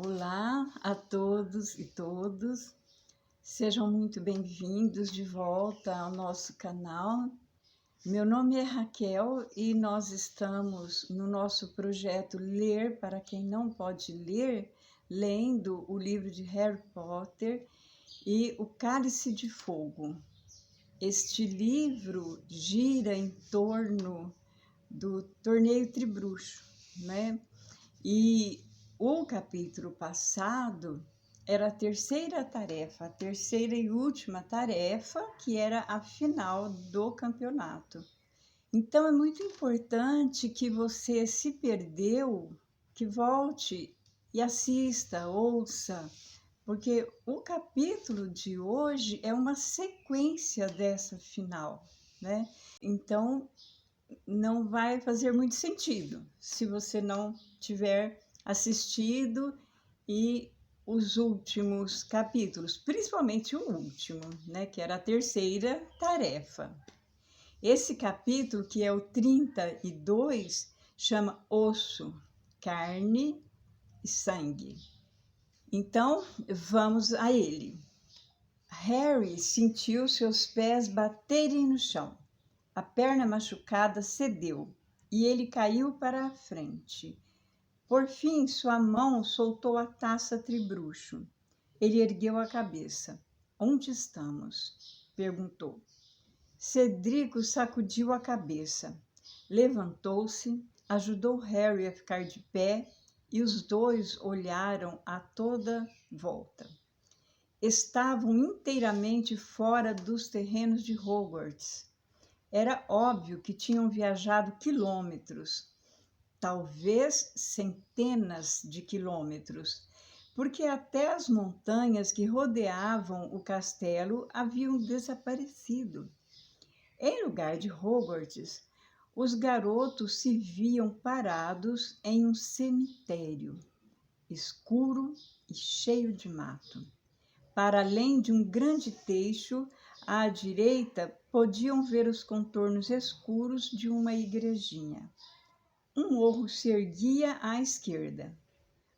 Olá a todos e todas, sejam muito bem-vindos de volta ao nosso canal. Meu nome é Raquel e nós estamos no nosso projeto Ler para quem não pode ler, lendo o livro de Harry Potter e O Cálice de Fogo. Este livro gira em torno do torneio Tribruxo, né? E o capítulo passado era a terceira tarefa, a terceira e última tarefa, que era a final do campeonato. Então é muito importante que você, se perdeu, que volte e assista, ouça, porque o capítulo de hoje é uma sequência dessa final, né? Então não vai fazer muito sentido se você não tiver assistido e os últimos capítulos, principalmente o último, né, que era a terceira tarefa. Esse capítulo, que é o 32, chama Osso, Carne e Sangue. Então, vamos a ele. Harry sentiu seus pés baterem no chão. A perna machucada cedeu e ele caiu para a frente. Por fim, sua mão soltou a taça Tribruxo. Ele ergueu a cabeça. Onde estamos? Perguntou. Cedrico sacudiu a cabeça. Levantou-se, ajudou Harry a ficar de pé e os dois olharam a toda volta. Estavam inteiramente fora dos terrenos de Hogwarts. Era óbvio que tinham viajado quilômetros, talvez centenas de quilômetros, porque até as montanhas que rodeavam o castelo haviam desaparecido. Em lugar de Hogwarts, os garotos se viam parados em um cemitério, escuro e cheio de mato. Para além de um grande teixo, à direita podiam ver os contornos escuros de uma igrejinha. Um morro se erguia à esquerda.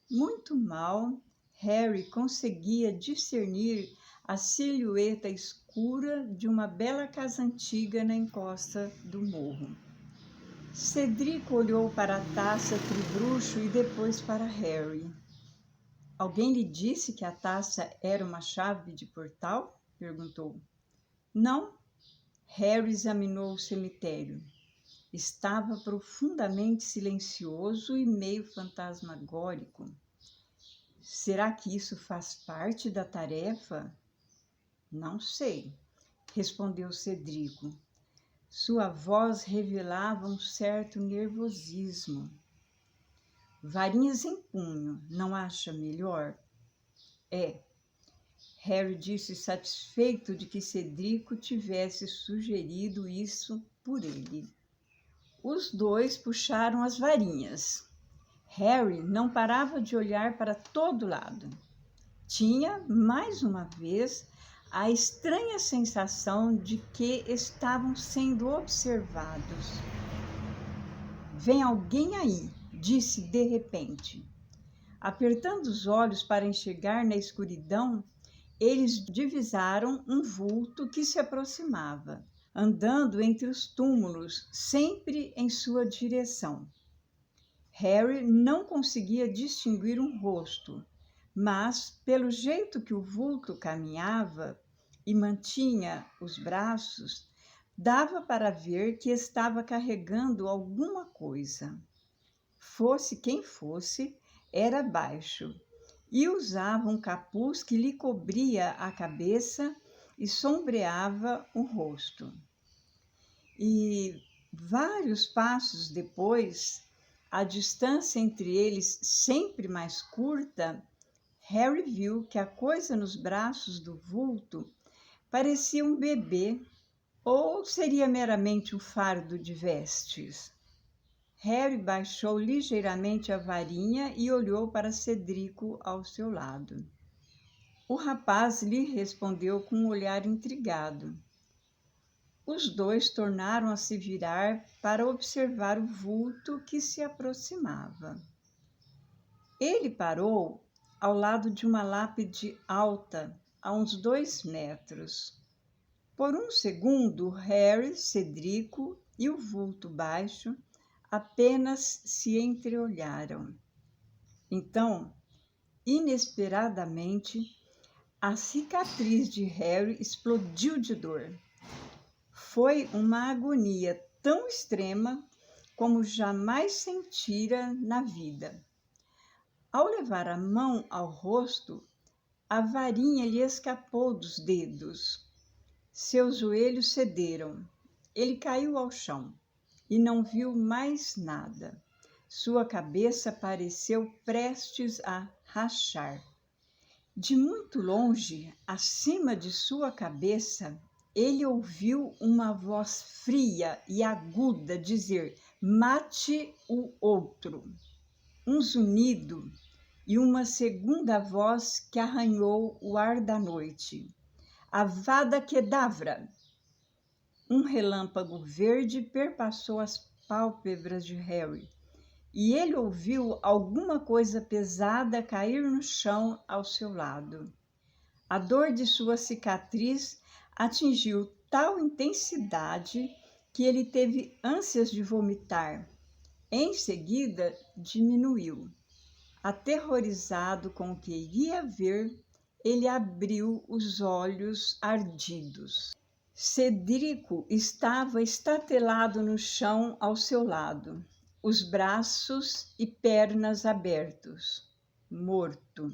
Muito mal, Harry conseguia discernir a silhueta escura de uma bela casa antiga na encosta do morro. Cedrico olhou para a taça Tribruxo e depois para Harry. Alguém lhe disse que a taça era uma chave de portal? Perguntou. Não. Harry examinou o cemitério. Estava profundamente silencioso e meio fantasmagórico. Será que isso faz parte da tarefa? Não sei, respondeu Cedrico. Sua voz revelava um certo nervosismo. Varinhas em punho, não acha melhor? É. Harry disse satisfeito de que Cedrico tivesse sugerido isso por ele. Os dois puxaram as varinhas. Harry não parava de olhar para todo lado. Tinha, mais uma vez, a estranha sensação de que estavam sendo observados. Vem alguém aí, disse de repente. Apertando os olhos para enxergar na escuridão, eles divisaram um vulto que se aproximava, andando entre os túmulos, sempre em sua direção. Harry não conseguia distinguir um rosto, mas, pelo jeito que o vulto caminhava e mantinha os braços, dava para ver que estava carregando alguma coisa. Fosse quem fosse, era baixo e usava um capuz que lhe cobria a cabeça e sombreava o rosto. E vários passos depois, a distância entre eles sempre mais curta, Harry viu que a coisa nos braços do vulto parecia um bebê ou seria meramente um fardo de vestes. Harry baixou ligeiramente a varinha e olhou para Cedrico ao seu lado. O rapaz lhe respondeu com um olhar intrigado. Os dois tornaram a se virar para observar o vulto que se aproximava. Ele parou ao lado de uma lápide alta, a uns 2 metros. Por um segundo, Harry, Cedrico e o vulto baixo apenas se entreolharam. Então, inesperadamente, a cicatriz de Harry explodiu de dor. Foi uma agonia tão extrema como jamais sentira na vida. Ao levar a mão ao rosto, a varinha lhe escapou dos dedos. Seus joelhos cederam. Ele caiu ao chão e não viu mais nada. Sua cabeça pareceu prestes a rachar. De muito longe, acima de sua cabeça, ele ouviu uma voz fria e aguda dizer: "Mate o outro." Um zunido e uma segunda voz que arranhou o ar da noite: "Avada Kedavra." Um relâmpago verde perpassou as pálpebras de Harry e ele ouviu alguma coisa pesada cair no chão ao seu lado. A dor de sua cicatriz atingiu tal intensidade que ele teve ânsias de vomitar. Em seguida, diminuiu. Aterrorizado com o que iria ver, ele abriu os olhos ardidos. Cedrico estava estatelado no chão ao seu lado, os braços e pernas abertos, morto.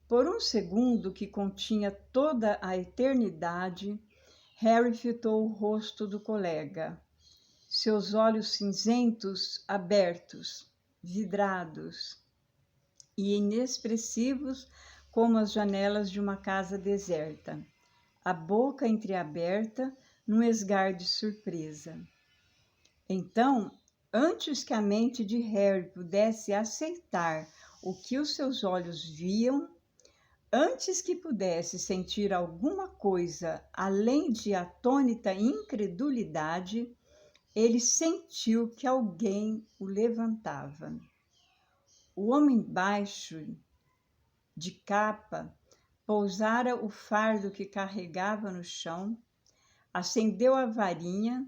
Por um segundo que continha toda a eternidade, Harry fitou o rosto do colega. Seus olhos cinzentos abertos, vidrados e inexpressivos como as janelas de uma casa deserta, a boca entreaberta num esgar de surpresa. Então, antes que a mente de Harry pudesse aceitar o que os seus olhos viam, antes que pudesse sentir alguma coisa além de atônita incredulidade, ele sentiu que alguém o levantava. O homem baixo, de capa, pousara o fardo que carregava no chão, acendeu a varinha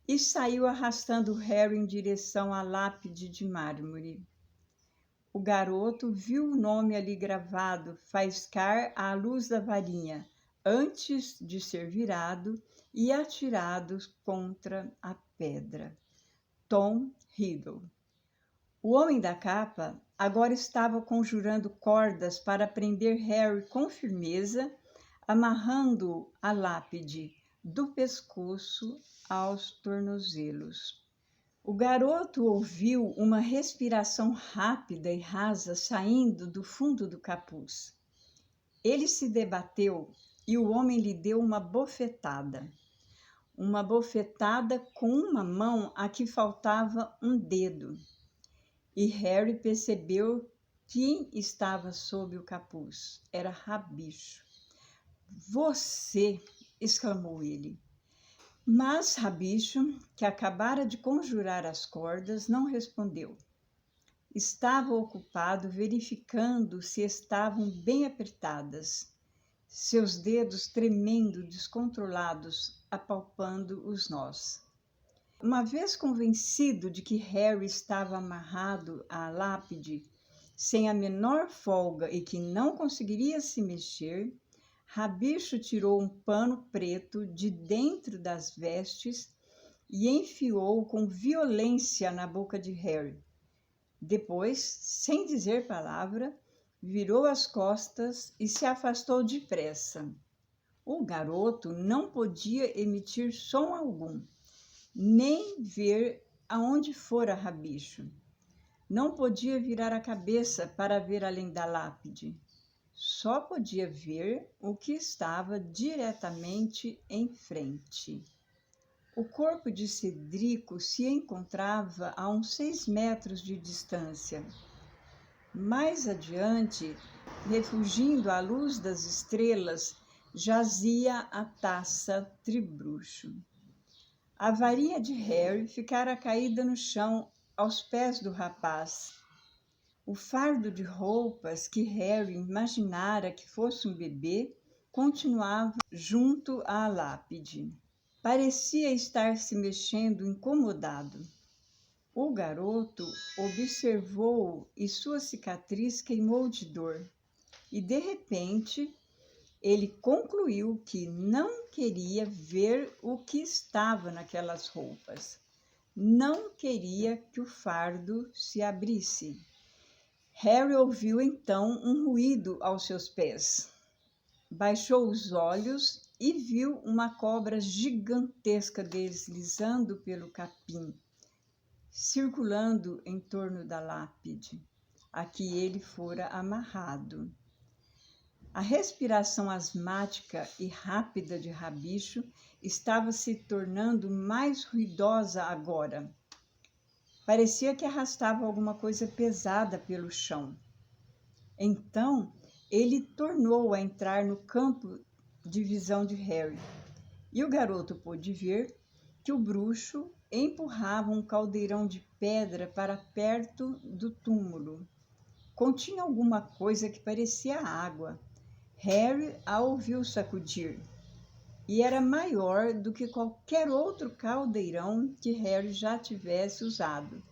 e saiu arrastando Harry em direção à lápide de mármore. O garoto viu o nome ali gravado faiscar à luz da varinha, antes de ser virado e atirado contra a pedra. Tom Riddle. O homem da capa agora estava conjurando cordas para prender Harry com firmeza, amarrando-o à lápide, do pescoço aos tornozelos. O garoto ouviu uma respiração rápida e rasa saindo do fundo do capuz. Ele se debateu e o homem lhe deu uma bofetada com uma mão a que faltava um dedo. E Harry percebeu quem estava sob o capuz. Era Rabicho. "Você!" exclamou ele. Mas Rabicho, que acabara de conjurar as cordas, não respondeu. Estava ocupado verificando se estavam bem apertadas, seus dedos tremendo descontrolados, apalpando os nós. Uma vez convencido de que Harry estava amarrado à lápide, sem a menor folga e que não conseguiria se mexer, Rabicho tirou um pano preto de dentro das vestes e enfiou-o com violência na boca de Harry. Depois, sem dizer palavra, virou as costas e se afastou depressa. O garoto não podia emitir som algum, nem ver aonde fora Rabicho. Não podia virar a cabeça para ver além da lápide. Só podia ver o que estava diretamente em frente. O corpo de Cedrico se encontrava a uns 6 metros de distância. Mais adiante, refugindo à luz das estrelas, jazia a taça Tribruxo. A varinha de Harry ficara caída no chão aos pés do rapaz. O fardo de roupas que Harry imaginara que fosse um bebê continuava junto à lápide. Parecia estar se mexendo incomodado. O garoto observou e sua cicatriz queimou de dor. E, de repente, ele concluiu que não queria ver o que estava naquelas roupas. Não queria que o fardo se abrisse. Harry ouviu então um ruído aos seus pés. Baixou os olhos e viu uma cobra gigantesca deslizando pelo capim, circulando em torno da lápide, a que ele fora amarrado. A respiração asmática e rápida de Rabicho estava se tornando mais ruidosa agora. Parecia que arrastava alguma coisa pesada pelo chão. Então, ele tornou a entrar no campo de visão de Harry, e o garoto pôde ver que o bruxo empurrava um caldeirão de pedra para perto do túmulo. Continha alguma coisa que parecia água. Harry a ouviu sacudir, e era maior do que qualquer outro caldeirão que Harry já tivesse usado.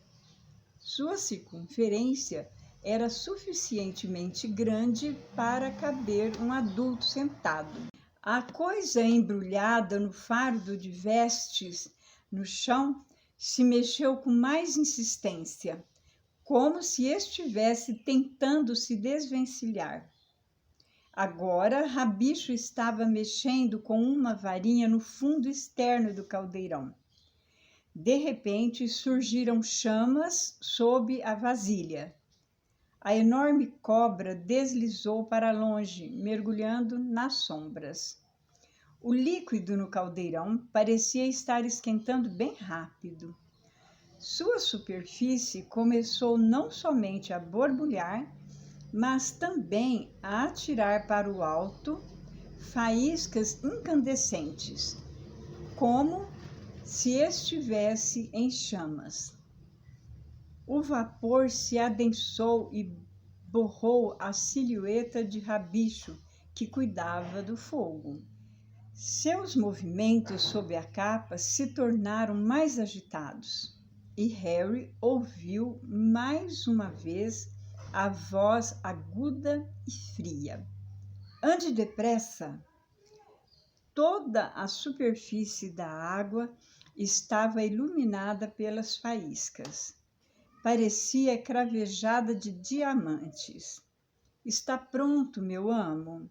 Sua circunferência era suficientemente grande para caber um adulto sentado. A coisa embrulhada no fardo de vestes no chão se mexeu com mais insistência, como se estivesse tentando se desvencilhar. Agora, Rabicho estava mexendo com uma varinha no fundo externo do caldeirão. De repente, surgiram chamas sob a vasilha. A enorme cobra deslizou para longe, mergulhando nas sombras. O líquido no caldeirão parecia estar esquentando bem rápido. Sua superfície começou não somente a borbulhar, mas também a atirar para o alto faíscas incandescentes, como se estivesse em chamas. O vapor se adensou e borrou a silhueta de Rabicho, que cuidava do fogo. Seus movimentos sob a capa se tornaram mais agitados, e Harry ouviu mais uma vez a voz aguda e fria. Ande depressa! Toda a superfície da água estava iluminada pelas faíscas. Parecia cravejada de diamantes. Está pronto, meu amo?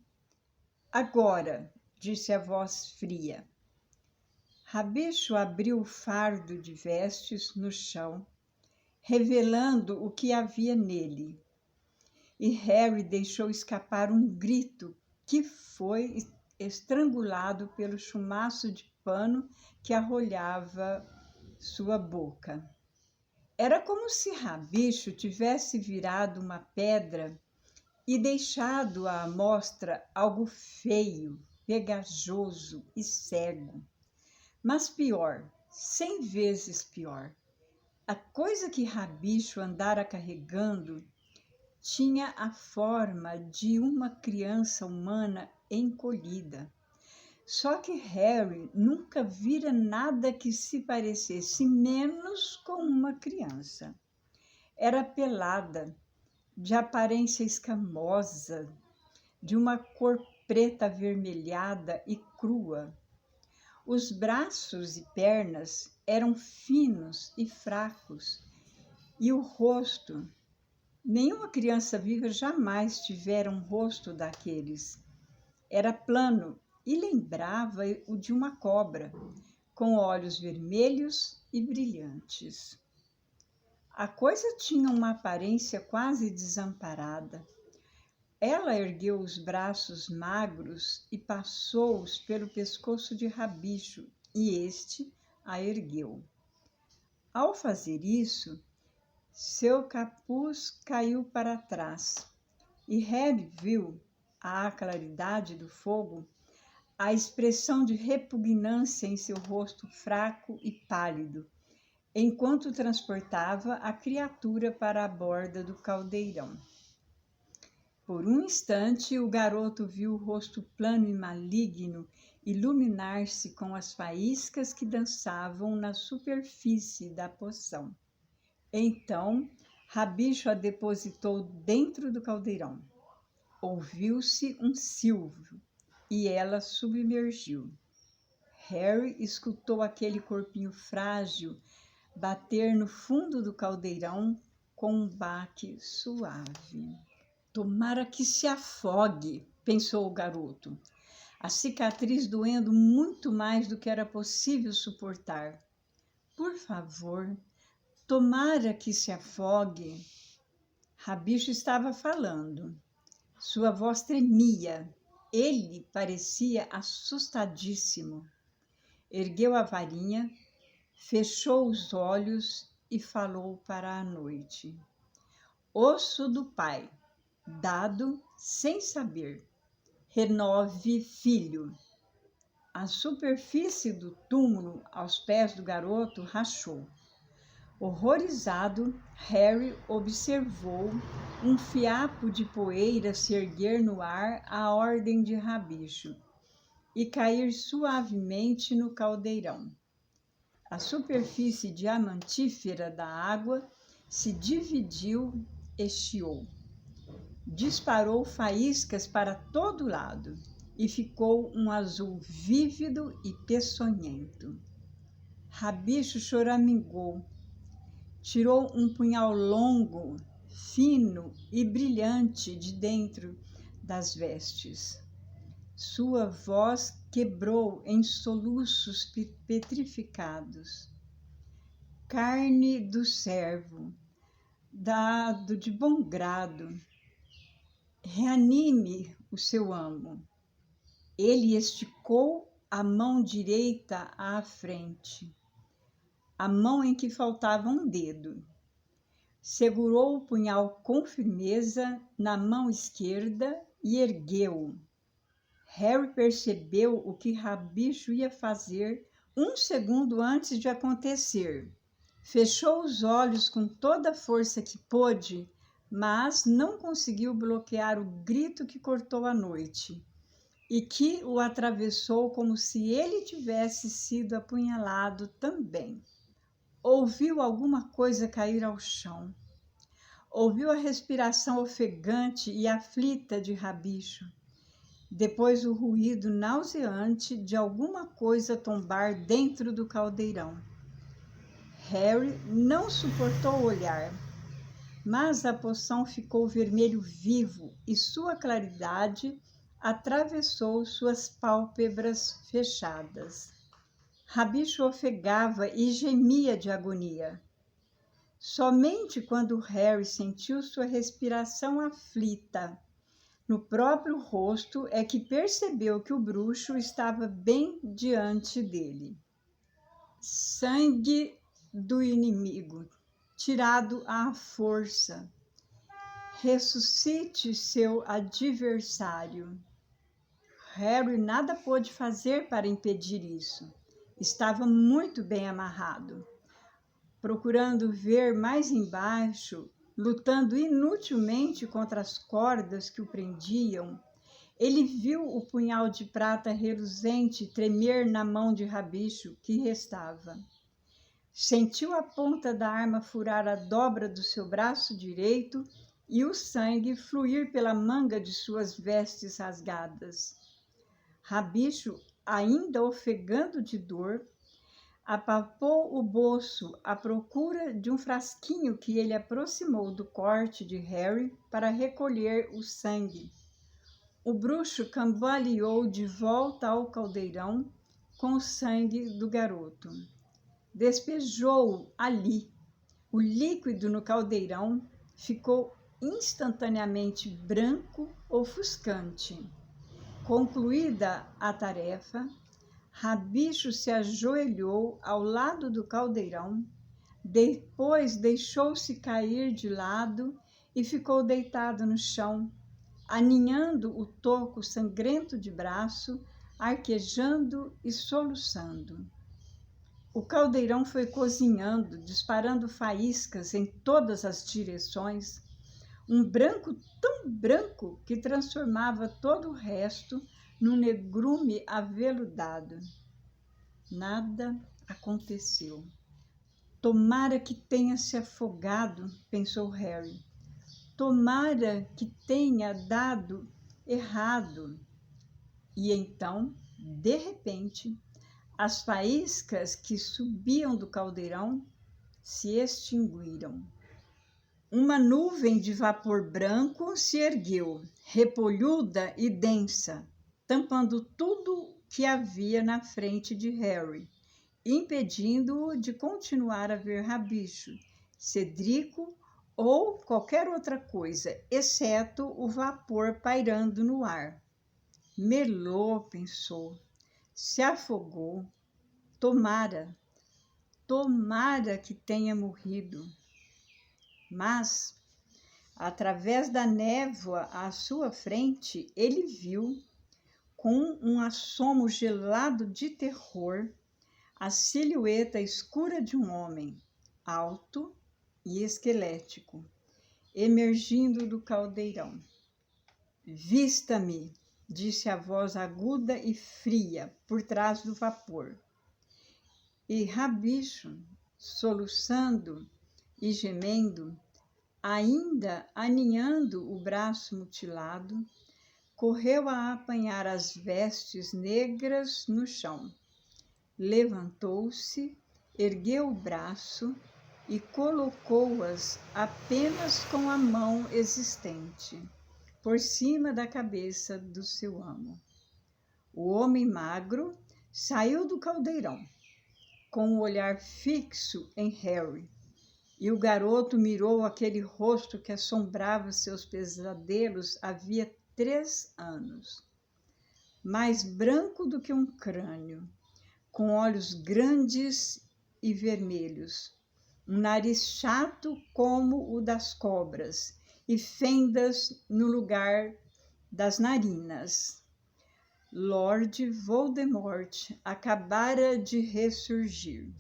Agora, disse a voz fria. Rabicho abriu o fardo de vestes no chão, revelando o que havia nele. E Harry deixou escapar um grito que foi estrangulado pelo chumaço de pano que arrolhava sua boca. Era como se Rabicho tivesse virado uma pedra e deixado à mostra algo feio, pegajoso e cego. Mas pior, 100 vezes pior, a coisa que Rabicho andara carregando tinha a forma de uma criança humana encolhida. Só que Harry nunca vira nada que se parecesse menos com uma criança. Era pelada, de aparência escamosa, de uma cor preta avermelhada e crua. Os braços e pernas eram finos e fracos, e o rosto... Nenhuma criança viva jamais tivera um rosto daqueles. Era plano e lembrava o de uma cobra, com olhos vermelhos e brilhantes. A coisa tinha uma aparência quase desamparada. Ela ergueu os braços magros e passou-os pelo pescoço de Rabicho, e este a ergueu. Ao fazer isso, seu capuz caiu para trás, e Harry viu, à claridade do fogo, a expressão de repugnância em seu rosto fraco e pálido, enquanto transportava a criatura para a borda do caldeirão. Por um instante, o garoto viu o rosto plano e maligno iluminar-se com as faíscas que dançavam na superfície da poção. Então, Rabicho a depositou dentro do caldeirão. Ouviu-se um silvo e ela submergiu. Harry escutou aquele corpinho frágil bater no fundo do caldeirão com um baque suave. Tomara que se afogue, pensou o garoto, a cicatriz doendo muito mais do que era possível suportar. Por favor, tomara que se afogue. Rabicho estava falando. Sua voz tremia. Ele parecia assustadíssimo. Ergueu a varinha, fechou os olhos e falou para a noite. Osso do pai, dado sem saber. Renove, filho. A superfície do túmulo aos pés do garoto rachou. Horrorizado, Harry observou um fiapo de poeira se erguer no ar à ordem de Rabicho e cair suavemente no caldeirão. A superfície diamantífera da água se dividiu e chiou. Disparou faíscas para todo lado e ficou um azul vívido e peçonhento. Rabicho choramingou. Tirou um punhal longo, fino e brilhante de dentro das vestes. Sua voz quebrou em soluços petrificados. Carne do servo, dado de bom grado. Reanime o seu amo. Ele esticou a mão direita à frente, a mão em que faltava um dedo. Segurou o punhal com firmeza na mão esquerda e ergueu-o. Harry percebeu o que Rabicho ia fazer um segundo antes de acontecer. Fechou os olhos com toda a força que pôde, mas não conseguiu bloquear o grito que cortou a noite e que o atravessou como se ele tivesse sido apunhalado também. Ouviu alguma coisa cair ao chão. Ouviu a respiração ofegante e aflita de Rabicho. Depois o ruído nauseante de alguma coisa tombar dentro do caldeirão. Harry não suportou olhar, mas a poção ficou vermelho vivo e sua claridade atravessou suas pálpebras fechadas. Rabicho ofegava e gemia de agonia. Somente quando Harry sentiu sua respiração aflita no próprio rosto é que percebeu que o bruxo estava bem diante dele. Sangue do inimigo, tirado à força. Ressuscite seu adversário. Harry nada pôde fazer para impedir isso. Estava muito bem amarrado. Procurando ver mais embaixo, lutando inutilmente contra as cordas que o prendiam, ele viu o punhal de prata reluzente tremer na mão de Rabicho que restava. Sentiu a ponta da arma furar a dobra do seu braço direito e o sangue fluir pela manga de suas vestes rasgadas. Rabicho, ainda ofegando de dor, apalpou o bolso à procura de um frasquinho que ele aproximou do corte de Harry para recolher o sangue. O bruxo cambaleou de volta ao caldeirão com o sangue do garoto. Despejou-o ali. O líquido no caldeirão ficou instantaneamente branco, ofuscante. Concluída a tarefa, Rabicho se ajoelhou ao lado do caldeirão, depois deixou-se cair de lado e ficou deitado no chão, aninhando o toco sangrento de braço, arquejando e soluçando. O caldeirão foi cozinhando, disparando faíscas em todas as direções, um branco tão branco que transformava todo o resto num negrume aveludado. Nada aconteceu. Tomara que tenha se afogado, pensou Harry. Tomara que tenha dado errado. E então, de repente, as faíscas que subiam do caldeirão se extinguiram. Uma nuvem de vapor branco se ergueu, repolhuda e densa, tampando tudo que havia na frente de Harry, impedindo-o de continuar a ver Rabicho, Cedrico ou qualquer outra coisa, exceto o vapor pairando no ar. Melou, pensou, se afogou. Tomara que tenha morrido. Mas, através da névoa à sua frente, ele viu, com um assomo gelado de terror, a silhueta escura de um homem, alto e esquelético, emergindo do caldeirão. Vista-me, disse a voz aguda e fria por trás do vapor. E Rabicho, soluçando e gemendo, ainda aninhando o braço mutilado, correu a apanhar as vestes negras no chão. Levantou-se, ergueu o braço e colocou-as apenas com a mão existente, por cima da cabeça do seu amo. O homem magro saiu do caldeirão, com o olhar fixo em Harry, e o garoto mirou aquele rosto que assombrava seus pesadelos havia 3 anos. Mais branco do que um crânio, com olhos grandes e vermelhos, um nariz chato como o das cobras e fendas no lugar das narinas. Lord Voldemort acabara de ressurgir.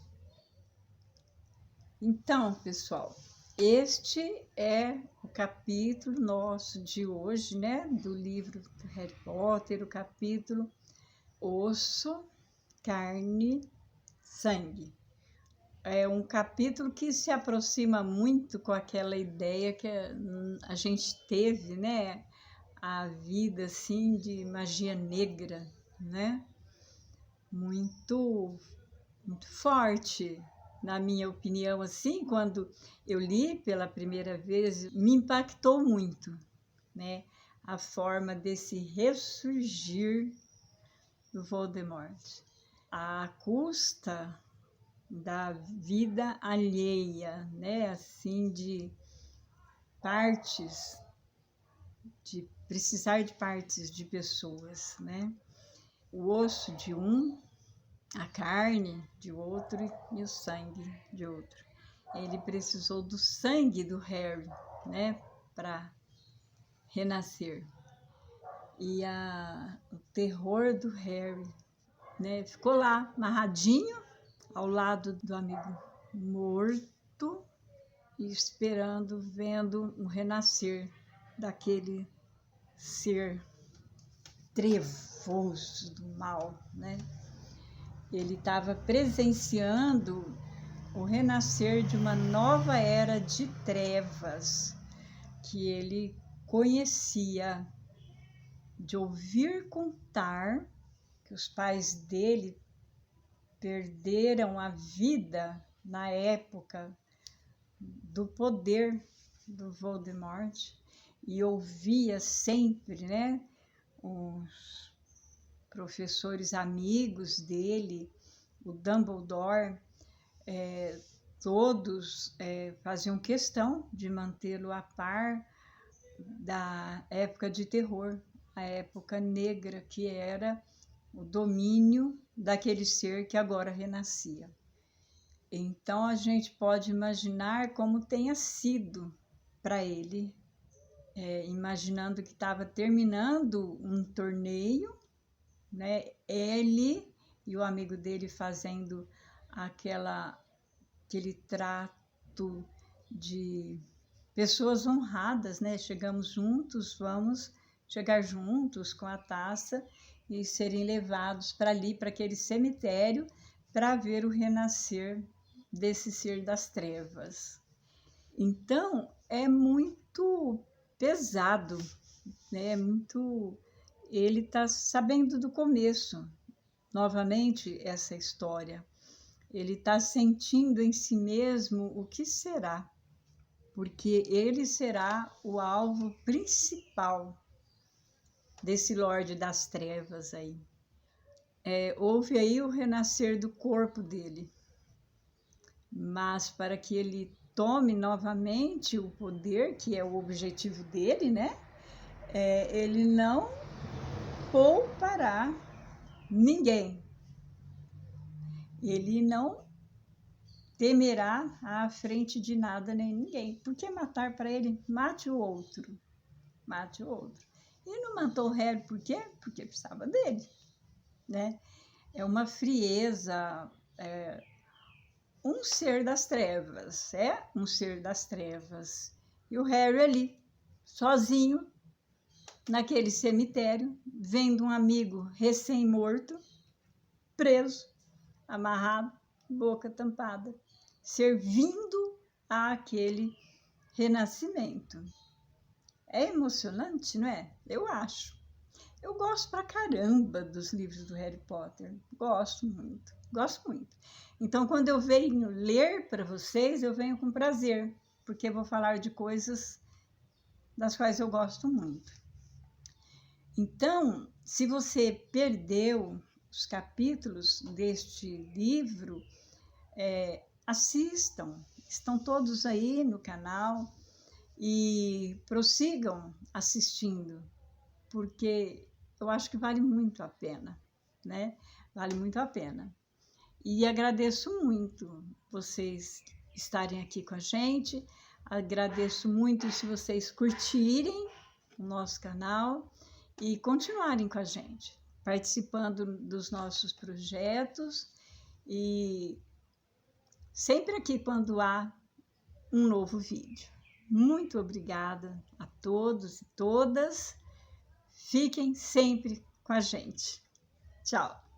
Então, pessoal, este é o capítulo nosso de hoje, né? Do livro do Harry Potter, o capítulo Osso, Carne, Sangue. É um capítulo que se aproxima muito com aquela ideia que a gente teve, né? A vida, assim, de magia negra, né? Muito forte, na minha opinião, assim, quando eu li pela primeira vez, me impactou muito, né? A forma desse ressurgir do Voldemort, à custa da vida alheia, né? Assim, de partes, de precisar de partes de pessoas, né? O osso de um, a carne de outro e o sangue de outro. Ele precisou do sangue do Harry, né, para renascer. E o terror do Harry, né, ficou lá, amarradinho, ao lado do amigo morto, e esperando, vendo o renascer daquele ser trevoso do mal, né? Ele estava presenciando o renascer de uma nova era de trevas que ele conhecia, de ouvir contar que os pais dele perderam a vida na época do poder do Voldemort, e ouvia sempre, né, os professores amigos dele, o Dumbledore, todos faziam questão de mantê-lo a par da época de terror, a época negra, que era o domínio daquele ser que agora renascia. Então a gente pode imaginar como tenha sido para ele, imaginando que estava terminando um torneio, né? Ele e o amigo dele fazendo aquele trato de pessoas honradas, né? Chegamos juntos, vamos chegar juntos com a taça e serem levados para ali, para aquele cemitério, para ver o renascer desse ser das trevas. Então, é muito pesado, né? Ele está sabendo do começo, novamente, essa história. Ele está sentindo em si mesmo o que será, porque ele será o alvo principal desse Lorde das Trevas aí. Houve aí o renascer do corpo dele, mas para que ele tome novamente o poder, que é o objetivo dele, né? Ele não poupará ninguém. Ele não temerá à frente de nada nem ninguém. Por que matar para ele? Mate o outro. Mate o outro. E não matou o Harry por quê? Porque precisava dele, né? É uma frieza, um ser das trevas, um ser das trevas. E o Harry ali, sozinho, naquele cemitério, vendo um amigo recém-morto, preso, amarrado, boca tampada, servindo àquele renascimento. É emocionante, não é? Eu acho. Eu gosto pra caramba dos livros do Harry Potter. Gosto muito, gosto muito. Então, quando eu venho ler para vocês, eu venho com prazer, porque vou falar de coisas das quais eu gosto muito. Então, se você perdeu os capítulos deste livro, assistam, estão todos aí no canal e prossigam assistindo, porque eu acho que vale muito a pena, né? Vale muito a pena. E agradeço muito vocês estarem aqui com a gente, agradeço muito se vocês curtirem o nosso canal e continuarem com a gente, participando dos nossos projetos e sempre aqui quando há um novo vídeo. Muito obrigada a todos e todas. Fiquem sempre com a gente. Tchau!